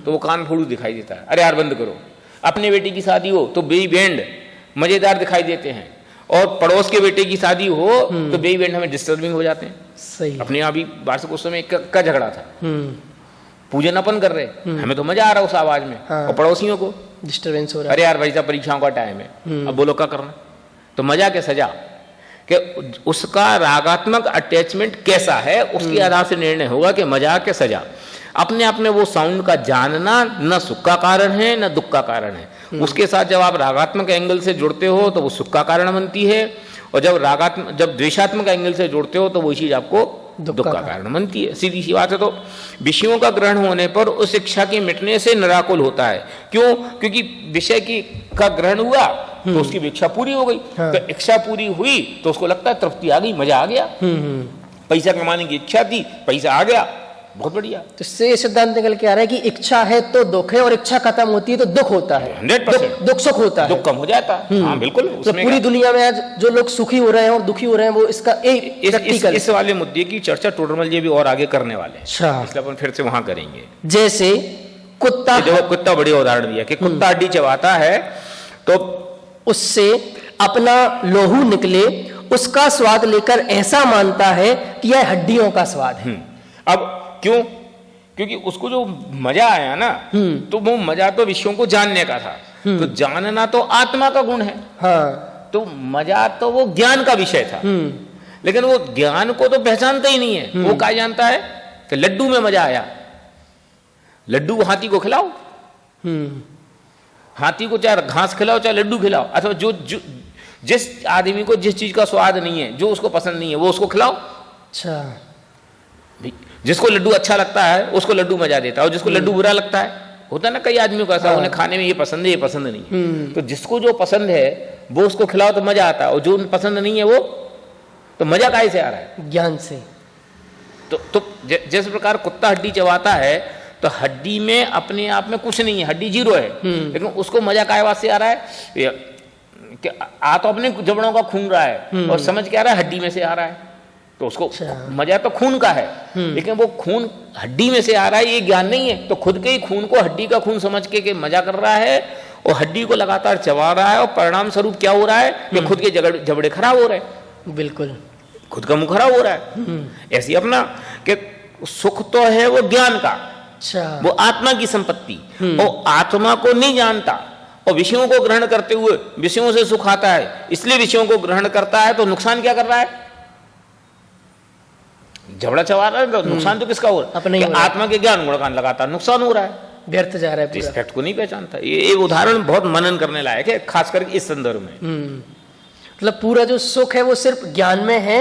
वो कान फोड़ू दिखाई देता है। अरे यार बंद करो। अपने बेटे की शादी हो तो बेई बैंड मजेदार दिखाई देते हैं, और पड़ोस के बेटे की शादी हो तो बेई बैंड हमें डिस्टर्बिंग हो जाते हैं। सही। अपने यहाँ भी वार्षिक उत्सव में का झगड़ा था, पूजन अपन कर रहे, हमें तो मजा आ रहा उस आवाज में, और पड़ोसियों को डिस्टर्बेंस हो रहा है। अरे यार भाई साहब परीक्षाओं का टाइम है, अब बोलो क्या करना। तो मजा के सजा कि उसका रागात्मक अटैचमेंट कैसा है, उसके आधार से निर्णय होगा कि मजा के सजा। अपने आप में वो साउंड का जानना न सुख का कारण है न दुख का कारण है। उसके साथ जब आप रागात्मक एंगल से जुड़ते हो तो वो सुख का कारण बनती है, और जब द्वेषात्मक एंगल से जुड़ते हो तो वो चीज आपको दुख का कारण बनती है। सीधी सी बात है। तो विषयों का ग्रहण होने पर उस इच्छा के मिटने से निराकुल होता है। क्यों? क्योंकि विषय का ग्रहण हुआ तो उसकी इच्छा पूरी हो गई। हाँ। तो इच्छा पूरी हुई तो उसको लगता है तृप्ति आ गई, मजा आ गया। पैसा कमाने की इच्छा थी, पैसा आ गया, बहुत बढ़िया। तो इससे सिद्धांत निकल के आ रहा है कि इच्छा है तो दुख है, और इच्छा खत्म होती है तो दुख होता है। 100% दुख सुख होता है, दुख कम हो जाता है। हाँ बिल्कुल। तो पूरी दुनिया में आज जो लोग सुखी हो रहे हैं और दुखी हो रहे हैं वो इसका एक प्रैक्टिकल इस वाले मुद्दे की चर्चा टोडरमल जी भी और आगे करने वाले हैं, अच्छा। इसलिए अपन फिर से वहां करेंगे। जैसे कुत्ता, देखो कुत्ता बढ़िया उदाहरण दिया कि कुत्ता हड्डी चबाता है तो उससे अपना लोहू निकले, उसका स्वाद लेकर ऐसा मानता है कि यह हड्डियों का स्वाद है। अब क्यों? क्योंकि उसको जो मजा आया ना, तो वो मजा तो विषयों को जानने का था। तो जानना तो आत्मा का गुण है। हाँ। तो मजा तो वो ज्ञान का विषय था, लेकिन वो ज्ञान को तो पहचानता ही नहीं है। वो क्या जानता है कि लड्डू में मजा आया, लड्डू हाथी को खिलाओ, हाथी को चाहे घास खिलाओ चाहे लड्डू खिलाओ, अथवा जिस आदमी को जिस चीज का स्वाद नहीं है, जो उसको पसंद नहीं है, वो उसको खिलाओ, अच्छा। भाई, जिसको लड्डू अच्छा लगता है उसको लड्डू मजा देता है, और जिसको लड्डू बुरा लगता है, होता है ना कई आदमियों को ऐसा, उन्हें खाने में ये पसंद है, ये पसंद नहीं है। तो जिसको जो पसंद है वो उसको खिलाओ तो मजा आता है, और जो पसंद नहीं है वो तो मजा काहे से आ रहा है? ज्ञान से। तो जिस प्रकार कुत्ता हड्डी चबाता है तो हड्डी में अपने आप में कुछ नहीं है, हड्डी जीरो है, लेकिन उसको मजा काय बात से आ रहा है कि आ तो अपने जबड़ों का खून रहा है और समझ के आ रहा है हड्डी में से आ रहा है, तो उसको मजा तो खून का है, लेकिन वो खून हड्डी में से आ रहा है ये ज्ञान नहीं है। तो खुद के ही खून को हड्डी का खून समझ के मजा कर रहा है और हड्डी को लगातार चबा रहा है, और परिणाम स्वरूप क्या हो रहा है कि खुद के जबड़े खराब हो रहे हैं, बिल्कुल खुद का मुंह खराब हो रहा है। ऐसी अपना कि सुख तो है वो ज्ञान का, अच्छा, वो आत्मा की संपत्ति, और आत्मा को नहीं जानता और विषयों को ग्रहण करते हुए विषयों से सुख आता है, इसलिए विषयों को ग्रहण करता है। तो नुकसान क्या कर रहा है? झगड़ा चबा रहा है, तो नुकसान तो किसका हो रहा है? आत्मा के ज्ञान गुणगान लगातार नुकसान हो रहा है, व्यर्थ जा रहा है, इस फैक्ट को नहीं पहचानता। ये एक उदाहरण बहुत मनन करने लायक है, खास करके इस संदर्भ में। मतलब पूरा जो सुख है वो सिर्फ ज्ञान में है,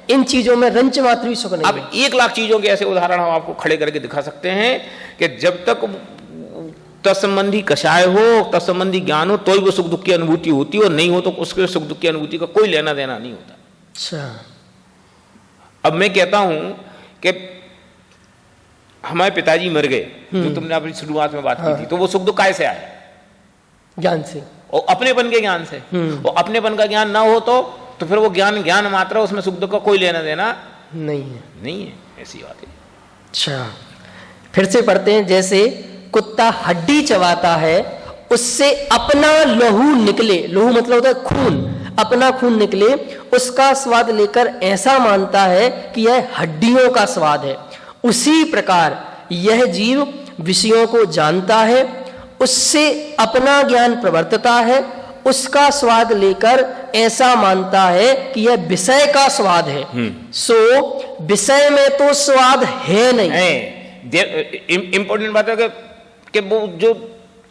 इन चीजों में रंच मात्र भी सुख नहीं। अब 1 लाख चीजों के ऐसे उदाहरण हम आपको खड़े करके दिखा सकते हैं कि जब तक तत्संबंधी कषाय हो, तत्संबंधी ज्ञान हो, तो ही वो सुख दुख की अनुभूति होती है, और नहीं हो तो उसके सुख दुख की अनुभूति का कोई लेना देना नहीं होता। अच्छा। अब मैं कहता हूं कि हमारे पिताजी मर गए, जो तुमने अपनी शुरुआत में बात की थी, तो वो सुख दुख काय से आया? ज्ञान से, और अपनेपन के ज्ञान से। और अपनेपन का ज्ञान ना हो तो फिर वो ज्ञान मात्र, उसमें सुख दुख का कोई लेना देना नहीं है, ऐसी बात है। अच्छा, फिर से पढ़ते हैं। जैसे कुत्ता हड्डी चबाता है, उससे अपना लहू निकले, लहू मतलब होता है खून, अपना खून निकले, उसका स्वाद लेकर ऐसा मानता है कि यह हड्डियों का स्वाद है। उसी प्रकार यह जीव विषयों को जानता है, उससे अपना ज्ञान प्रवर्तता है, उसका स्वाद लेकर ऐसा मानता है कि यह विषय का स्वाद है। सो विषय में तो स्वाद है नहीं। इंपॉर्टेंट बात है कि वो जो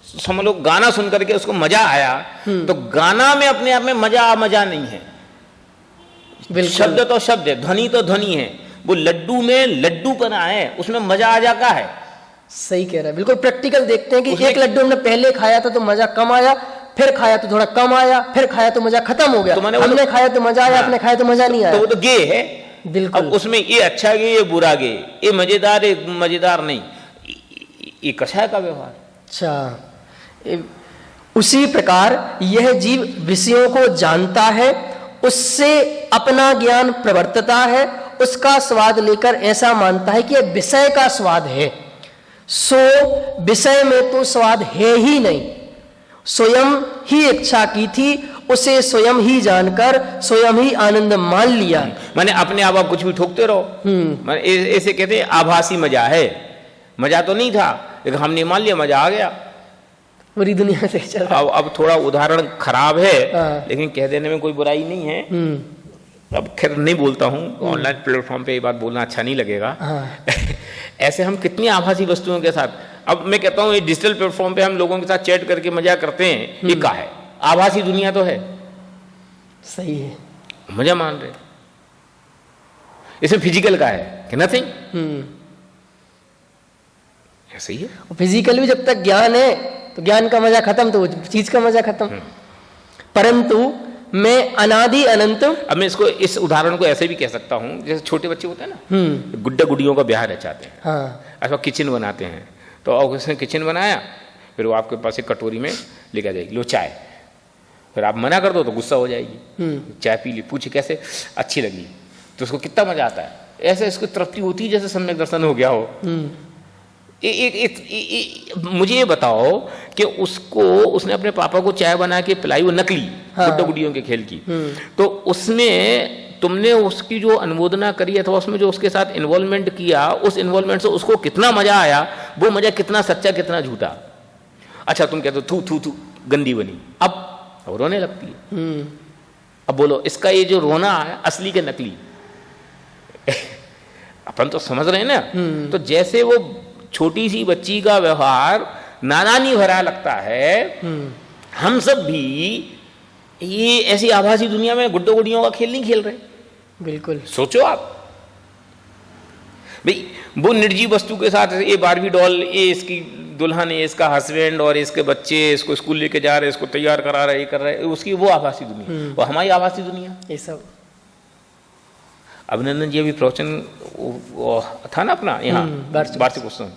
समझ लो गाना सुन करके उसको मजा आया, तो गाना में अपने आप में मजा नहीं है। शब्द तो शब्द है, ध्वनि तो ध्वनि है। वो लड्डू में लड्डूपन आए, उसमें मजा आ जाता है। सही कह रहा है, बिल्कुल प्रैक्टिकल देखते हैं कि एक लड्डू हमने पहले खाया था तो मजा कम आया, फिर खाया तो थोड़ा कम आया, फिर खाया तो मजा खत्म हो गया, तो हमने खाया तो मजा आया, आपने खाया तो मजा नहीं आया। तो वो तो गे है, बिल्कुल। अब उसमें ये अच्छा गे, ये बुरा गे, ये मजेदार, ये मजेदार नहीं, ये कषाय का व्यवहार। अच्छा, उसी प्रकार यह जीव विषयों को जानता है, उससे अपना ज्ञान प्रवर्तता है, उसका स्वाद लेकर ऐसा मानता है कि यह विषय का स्वाद है। सो विषय में तो स्वाद है ही नहीं, स्वयं ही इच्छा की थी, उसे स्वयं ही जानकर स्वयं ही आनंद मान लिया। माने अपने आप कुछ भी ठोकते रहो। माने ऐसे कहते हैं आभासी मजा है, मजा तो नहीं था लेकिन हमने मान लिया, मजा आ गया, पूरी दुनिया से चल रहा। अब थोड़ा उदाहरण खराब है, लेकिन कह देने में कोई बुराई नहीं है। अब खैर नहीं बोलता हूँ, ऑनलाइन प्लेटफॉर्म पे ये बात बोलना अच्छा नहीं लगेगा। ऐसे हम कितनी आभासी वस्तुओं के साथ, अब मैं कहता हूँ ये डिजिटल प्लेटफॉर्म पे हम लोगों के साथ चैट करके मजा करते हैं, ये क्या है? आभासी दुनिया तो है, सही है, मजा मान रहे। इसमें फिजिकल का है कि नथिंग, ऐसे ही है। फिजिकल भी जब तक ज्ञान है तो ज्ञान का मजा खत्म, तो चीज का मजा खत्म। परंतु मैं अनादि अनंत, अब मैं इसको, इस उदाहरण को ऐसे भी कह सकता हूँ, जैसे छोटे बच्चे होते हैं ना, गुड्डा गुडियों का ब्याह रचाते हैं। हाँ। अथवा किचन बनाते हैं, तो अब उसने किचन बनाया, फिर वो आपके पास एक कटोरी में लेकर जाएगी, लो चाय, फिर आप मना कर दो तो गुस्सा हो जाएगी, चाय पी ली, पूछे कैसे, अच्छी लगी, तो उसको कितना मजा आता है, ऐसे इसको तृप्ति होती है जैसे सम्यक दर्शन हो गया हो। मुझे ये बताओ कि उसको, उसने अपने पापा को चाय बना के पिलाई, वो नकली गुड्डा गुडियों के खेल की, तो उसमें तुमने उसकी जो अनुमोदना करी अथवा उसमें जो उसके साथ इन्वॉल्वमेंट किया, उस इन्वॉल्वमेंट से उसको कितना मजा आया, वो मजा कितना सच्चा कितना झूठा। अच्छा तुम कहते हो थू थू गंदी बनी, अब रोने लगती है। अब बोलो इसका ये जो रोना है असली के नकली अपन तो समझ रहे हैं ना। तो जैसे वो छोटी सी बच्ची का व्यवहार नादानी भरा लगता है, हम सब भी ये ऐसी आभासी दुनिया में गुड्डो गुडियों का खेल नहीं खेल रहे। बिल्कुल, सोचो आप, भाई वो निर्जीव वस्तु के साथ ये बारबी डॉल, ये इसकी दुल्हन, ये इसका हस्बैंड और इसके बच्चे इसको स्कूल लेके जा रहे, इसको तैयार करा रहे, ये कर रहे, उसकी वो आभासी दुनिया और हमारी आभासी दुनिया ये सब। अभिनंदन जी अभी प्रवचन था ना अपना यहाँ वार्षिक उत्सव,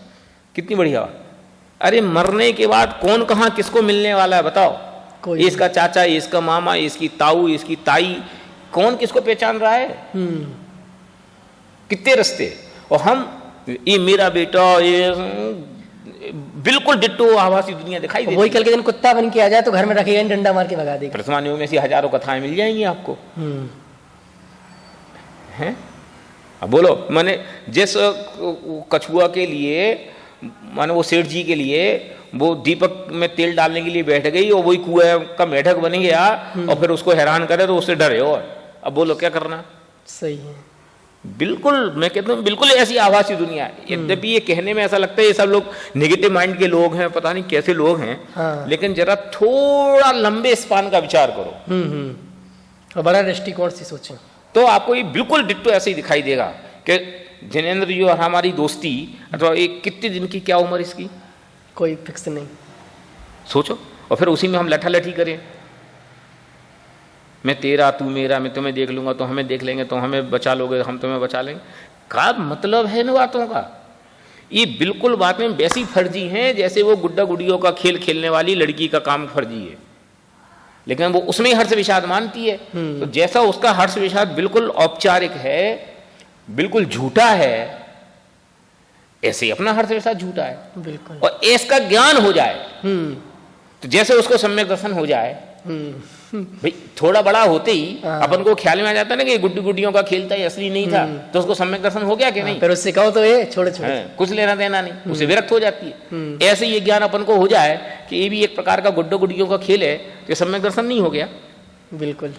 कितनी बढ़िया। अरे मरने के बाद कौन कहाँ किसको मिलने वाला है बताओ? ये इसका चाचा, ये इसका मामा, ये इसकी ताऊ, इसकी ताई, कौन किसको पहचान रहा है? कितने रास्ते। और हम ये मेरा बेटा, ये बिल्कुल डिट्टो आभासी दुनिया दिखाई देती। वही कल के दिन कुत्ता बन के आ जाए तो घर में रखेगा, डंडा मार के भगा देगा। वर्तमान युग में ऐसी हजारों कथाएं मिल जाएंगी आपको। हैं? अब बोलो, माने जिस कछुआ के लिए, माने वो सेठ जी के लिए वो दीपक में तेल डालने के लिए बैठ गई और वही कुएं का मेढक बन गया और फिर उसको हैरान करे तो उससे डरे। और अब बोलो क्या करना? सही है। बिल्कुल, मैं कहता हूँ बिल्कुल ऐसी आभासी दुनिया है। यद्यपि ये कहने में ऐसा लगता है ये सब लोग नेगेटिव माइंड के लोग हैं, पता नहीं कैसे लोग हैं। हाँ। लेकिन जरा थोड़ा लंबे स्पान का विचार करो, और बड़ा दृष्टिकोण से सोचें तो आपको ये बिल्कुल डिट्टो ऐसे ही दिखाई देगा कि जिनेंद्र जी और हमारी दोस्ती, अथवा एक कितने दिन की क्या उम्र इसकी, कोई फिक्स नहीं। सोचो, और फिर उसी में हम लठा लठी करें, मैं तेरा तू मेरा, मैं तुम्हें देख लूंगा तो हमें देख लेंगे, तो हमें बचा लोगे हम तुम्हें बचा लेंगे। क्या मतलब है इन बातों का? ये बिल्कुल बातें वैसी फर्जी हैं जैसे वो गुड्डा गुड़ियों का खेल खेलने वाली लड़की का काम फर्जी है, लेकिन वो उसमें हर्ष विषाद मानती है। तो जैसा उसका हर्ष विषाद बिल्कुल औपचारिक है, बिल्कुल झूठा है, ऐसे ही अपना हर्ष विषाद झूठा है। बिल्कुल। और इसका ज्ञान हो जाए तो जैसे उसको सम्यक दर्शन हो जाए, भाई थोड़ा बड़ा होते ही अपन को ख्याल में आ जाता है ना कि गुड्डी गुड्डियों का खेल था, ये असली नहीं था, तो उसको सम्यक दर्शन हो गया कि नहीं? फिर उससे कहो तो ये छोड़े छोड़े कुछ लेना देना नहीं, उसे विरक्त हो जाती है। ऐसे ये ज्ञान अपन को हो जाए कि ये भी एक प्रकार का गुड्डो गुड्डियों का खेल है, तो सम्यक दर्शन नहीं हो गया। बिल्कुल।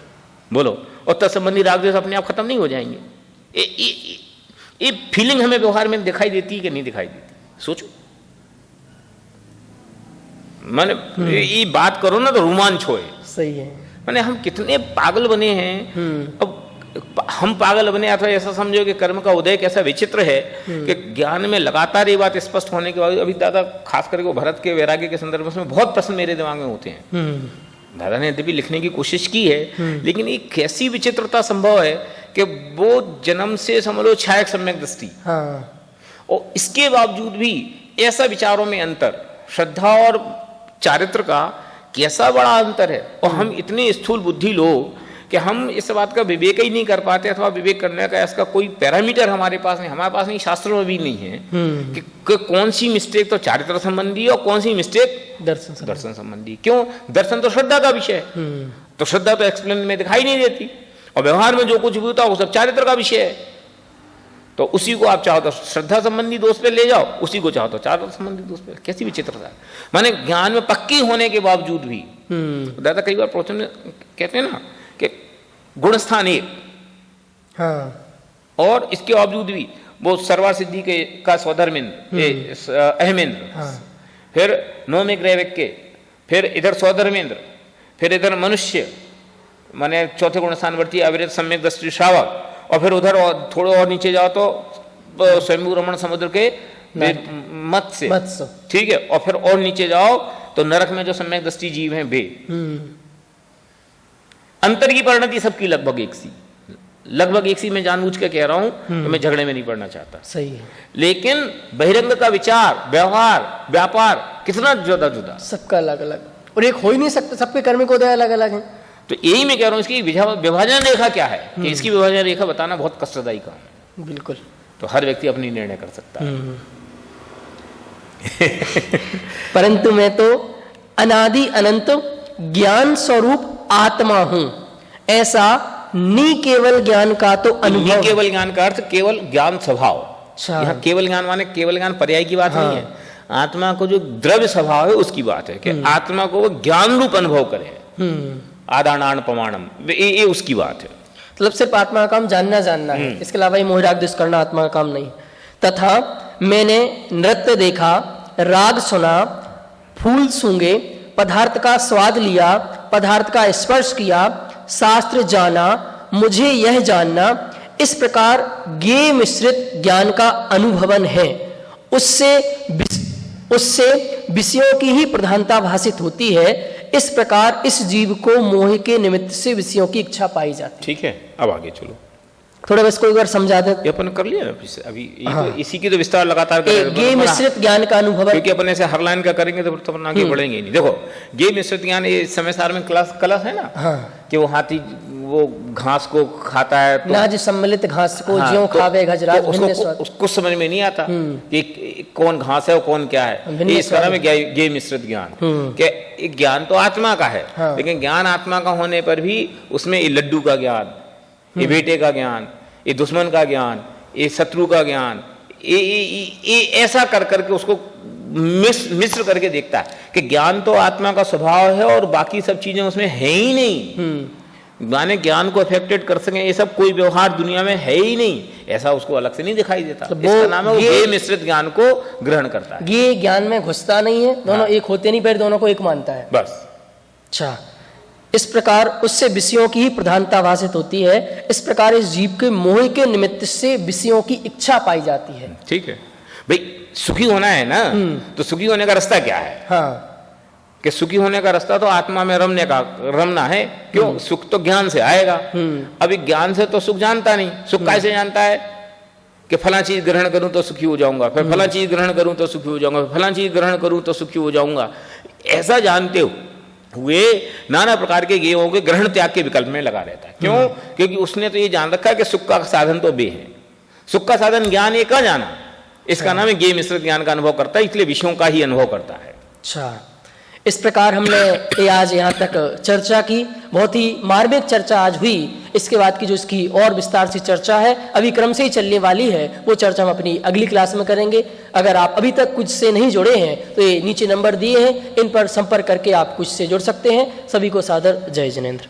बोलो, और तत्संबंधी राग द्वेष अपने आप खत्म नहीं हो जाएंगे? ये फीलिंग हमें व्यवहार में दिखाई देती है कि नहीं दिखाई देती? सोचो, माने ये बात करो ना तो रोमांच होए। सही है। माने हम कितने पागल बने हैं। अब हम पागल बने, अथवा ऐसा समझो कि कर्म का उदय कैसा विचित्र है कि ज्ञान में लगातार ये बात स्पष्ट होने के बाद, अभी दादा खास करके वो भरत के वैराग्य के संदर्भ में बहुत प्रश्न मेरे दिमाग में होते हैं। दादा ने यद्यपि लिखने की कोशिश की है, लेकिन ये कैसी विचित्रता संभव है कि वो जन्म से समझ लो छायक सम्यक दृष्टि, और इसके बावजूद भी ऐसा विचारों में अंतर, श्रद्धा और चारित्र का कैसा बड़ा अंतर है। और हम इतने स्थूल बुद्धि लोग कि हम इस बात का विवेक ही नहीं कर पाते, अथवा विवेक करने का इसका कोई पैरामीटर हमारे पास नहीं, हमारे पास नहीं, शास्त्रों में भी नहीं है कि कौन सी मिस्टेक तो चारित्र संबंधी और कौन सी मिस्टेक दर्शन संबंधी। क्यों? दर्शन तो श्रद्धा का विषय है, तो श्रद्धा तो एक्सप्लेन में दिखाई नहीं देती, और व्यवहार में जो कुछ भी होता है वो सब चारित्र का विषय है। तो उसी को आप चाहो तो श्रद्धा संबंधी दोष पे ले जाओ, उसी को चाहो तो चारित्र संबंधी दोष पे। कैसी विचित्रता है। माने ज्ञान में पक्की होने के बावजूद भी, दादा कई बार प्रवचन में कहते हैं ना कि गुण स्थान एक, और इसके बावजूद भी वो सर्वार सिद्धि के का स्वधर्मेंद्र अहमेंद्र, फिर नौमिक रैवक के, फिर इधर स्वधर्मेंद्र, फिर इधर मनुष्य माने चौथे गुण स्थानवर्ती अविरत सम्यक दृष्टि श्रावक, और फिर उधर और थोड़े और नीचे जाओ तो स्वयंभू रमण समुद्र के मत्स्य, ठीक है, और फिर और नीचे जाओ तो नरक में जो सम्यक दृष्टि जीव हैं वे। अंतर की परिणति सबकी लगभग एक सी, लगभग एक सी। मैं जानबूझ के कह रहा हूं, तो मैं झगड़े में नहीं पड़ना चाहता। सही है। लेकिन बहिरंग का विचार, व्यवहार, व्यापार कितना जुदा जुदा, सबका अलग अलग, और एक हो ही नहीं सकता, सबके कर्म को अलग अलग है। तो यही मैं कह रहा हूं, इसकी विभाजन रेखा क्या है, कि इसकी विभाजन रेखा बताना बहुत कष्टदायी काम है। बिल्कुल। तो हर व्यक्ति अपनी निर्णय कर सकता है। परंतु मैं तो अनादि अनंत ज्ञान स्वरूप आत्मा हूं, ऐसा नी केवल ज्ञान का तो अनुभव। केवल ज्ञान का अर्थ केवल ज्ञान स्वभाव। यहाँ केवल ज्ञान माने केवल ज्ञान पर्याय की बात नहीं है। आत्मा को जो द्रव्य स्वभाव है उसकी बात है कि आत्मा को वो ज्ञान रूप अनुभव करे, आदानान प्रमाणम, ये उसकी बात है। मतलब सिर्फ आत्मा का काम जानना है, इसके अलावा ये मोहराग दुष्ट करना आत्मा का काम नहीं। तथा मैंने नृत्य देखा, राग सुना, फूल सूंघे, पदार्थ का स्वाद लिया, पदार्थ का स्पर्श किया, शास्त्र जाना, मुझे यह जानना, इस प्रकार ज्ञेय मिश्रित ज्ञान का अनुभवन है, उससे विषयों की ही प्रधानता भाषित होती है। इस प्रकार इस जीव को मोह के निमित्त से विषयों की इच्छा पाई जाती है। ठीक है, अब आगे चलो, थोड़ा बस कोई अगर समझा दे। ये अपन कर लिया ना अभी, तो इसी की तो विस्तार लगातार ज्ञेय मिश्रित ज्ञान का अनुभव, क्योंकि अपन ऐसे हर लाइन का करेंगे तो अपन आगे बढ़ेंगे नहीं। देखो, ज्ञेय मिश्रित ज्ञान, ये समय सार में कलश है ना, कि वो हाथी वो घास को खाता है तो नाज सम्मिलित घास को ज्यों खावे गजराज, उसको समझ में नहीं आता कि कौन घास है और कौन क्या है। इस तरह में ज्ञेय मिश्रित ज्ञान, कि ज्ञान तो आत्मा का है, लेकिन ज्ञान आत्मा का होने पर भी उसमें ये लड्डू का ज्ञान, ये बेटे का ज्ञान, ये दुश्मन का ज्ञान, ये शत्रु का ज्ञान, ये ऐसा कर करके उसको मिश्र करके देखता है कि ज्ञान तो आत्मा का स्वभाव है और बाकी सब चीजें उसमें है ही नहीं। माने ज्ञान को अफेक्टेड कर सके ये सब कोई व्यवहार दुनिया में है ही नहीं, ऐसा उसको अलग से नहीं दिखाई देता। तो इसका नाम है वो ज्ञेय मिश्रित ज्ञान को ग्रहण करता है। ये ज्ञान में घुसता नहीं है, दोनों एक होते नहीं, पर दोनों को एक मानता है बस। अच्छा, इस प्रकार उससे विषयों की ही प्रधानता भाषित होती है। इस प्रकार इस जीव के मोह के निमित्त से विषयों की इच्छा पाई जाती है। ठीक है भाई, सुखी होना है ना, तो सुखी होने का रास्ता क्या है? हाँ, कि सुखी होने का रास्ता तो आत्मा में रमना है। क्यों? सुख तो ज्ञान से आएगा। अभी ज्ञान से तो सुख जानता नहीं। सुख कैसे जानता है? कि फला चीज ग्रहण करूं तो सुखी हो जाऊंगा, फिर फला चीज ग्रहण करूं तो सुखी हो जाऊंगा, फला चीज ग्रहण करूं तो सुखी हो जाऊंगा। ऐसा जानते हुए नाना प्रकार के ज्ञेयों के ग्रहण त्याग के विकल्प में लगा रहता है। क्यों? क्योंकि उसने तो ये जान रखा है कि सुख का साधन तो बे है, सुख का साधन ज्ञान ये का जाना, इसका नाम है ज्ञेय मिश्रित ज्ञान का अनुभव करता है, इसलिए विषयों का ही अनुभव करता है। अच्छा, इस प्रकार हमने आज यहाँ तक चर्चा की, बहुत ही मार्मिक चर्चा आज हुई। इसके बाद की जो इसकी और विस्तार से चर्चा है अभी क्रम से ही चलने वाली है, वो चर्चा हम अपनी अगली क्लास में करेंगे। अगर आप अभी तक कुछ से नहीं जुड़े हैं तो ये नीचे नंबर दिए हैं, इन पर संपर्क करके आप कुछ से जुड़ सकते हैं। सभी को सादर जय जिनेंद्र।